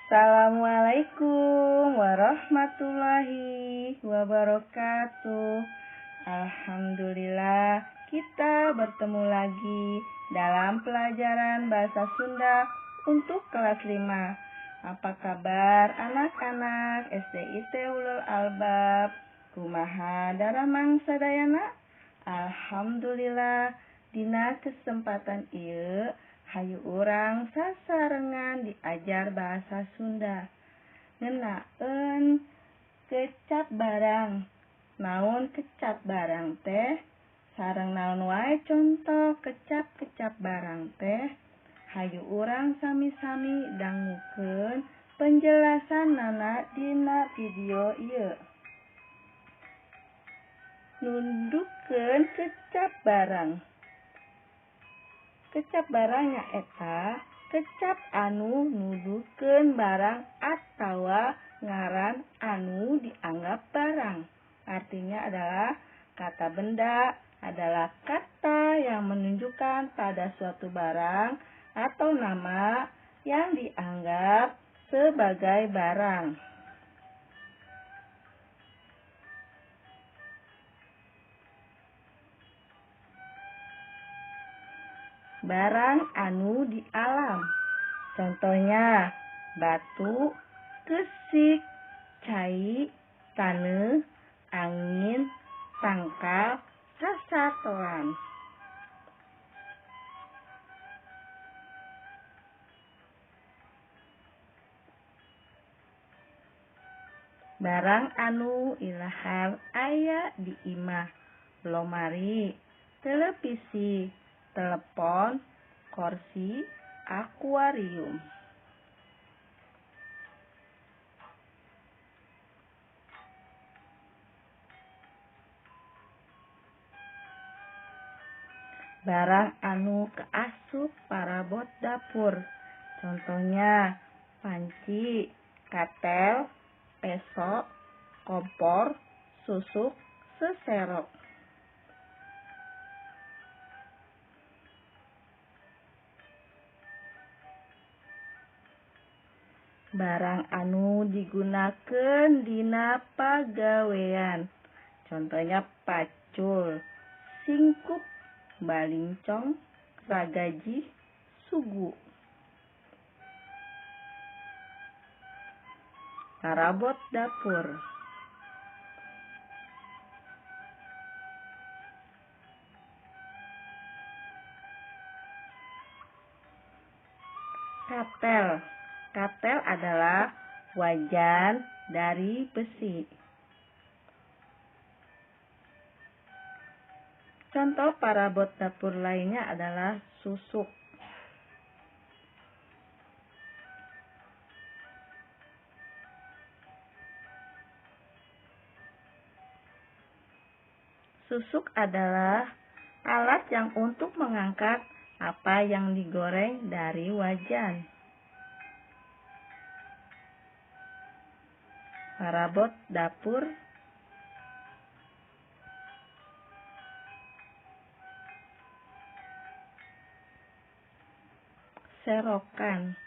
Assalamualaikum warahmatullahi wabarakatuh. Alhamdulillah, kita bertemu lagi dalam pelajaran bahasa Sunda untuk kelas 5. Apa kabar anak-anak SDIT Ulul Albab? Kumaha daramang sadayana? Alhamdulillah, dina kesempatan ieu hayu urang sasarengan diajar bahasa Sunda. Ngenaeun kecap barang. Naon kecap barang teh? Sareng naon wae contoh kecap-kecap barang teh? Hayu urang sami-sami dangukeun penjelasanana dina video ieu. Nundukeun kecap barang. Kecap barang nyaeta kecap anu nuduhkeun barang atawa ngaran anu dianggap barang. Artinya adalah kata benda adalah kata yang menunjukkan pada suatu barang atau nama yang dianggap sebagai barang. Barang anu di alam. Contohnya batu, kesik, cai, taneuh, angin, tangkal, sasatoan. Barang anu ilahar aya di imah. Lomari, televisi, telepon, kursi, akuarium. Barang anu kaasup parabot dapur. Contohnya panci, katel, peso, kompor, susuk, seserok. Barang anu digunakeun dina pagawean. Contohnya pacul, singkup, balincong, ragaji, sugu. Parabot dapur. Katel. Katel adalah wajan dari besi. Contoh parabot dapur lainnya adalah susuk. Susuk adalah alat yang untuk mengangkat apa yang digoreng dari wajan. Parabot dapur. Serokan.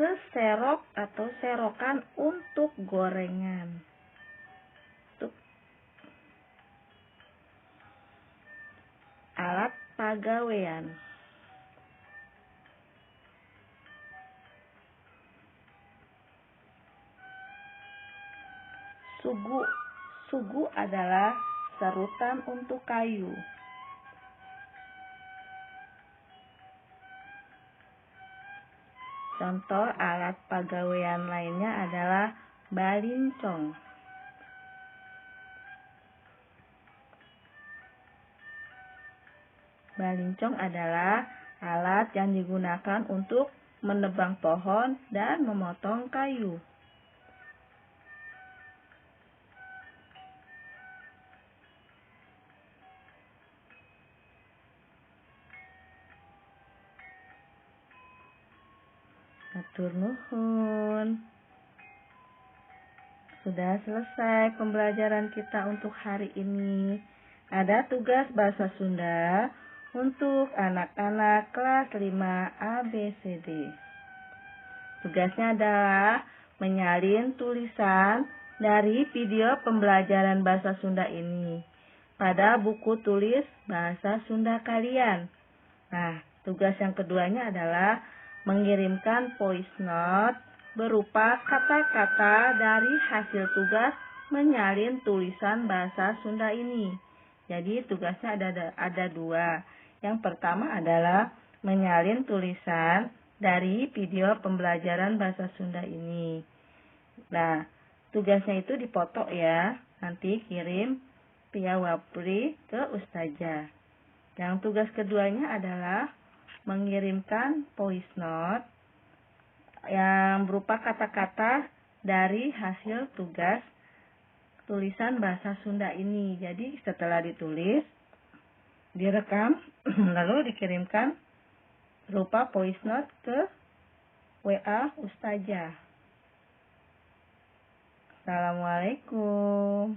Seserok atau serokan untuk gorengan. Alat pagawean. Sugu. Sugu adalah serutan untuk kayu. Contoh alat pagawean lainnya adalah balincong. Balincong adalah alat yang digunakan untuk menebang pohon dan memotong kayu. Hatur nuhun. Sudah selesai pembelajaran kita untuk hari ini. Ada tugas bahasa Sunda untuk anak-anak kelas 5 ABCD. Tugasnya adalah menyalin tulisan dari video pembelajaran bahasa Sunda ini pada buku tulis bahasa Sunda kalian. Nah, tugas yang keduanya adalah mengirimkan voice note berupa kata-kata dari hasil tugas menyalin tulisan bahasa Sunda ini. Jadi tugasnya ada dua. Yang pertama adalah menyalin tulisan dari video pembelajaran bahasa Sunda ini. Nah, tugasnya itu dipoto ya. Nanti kirim via Wapri ke Ustazah. Yang tugas keduanya adalah mengirimkan voice note yang berupa kata-kata dari hasil tugas tulisan bahasa Sunda ini. Jadi setelah ditulis, direkam, lalu dikirimkan berupa voice note ke WA Ustazah. Assalamualaikum.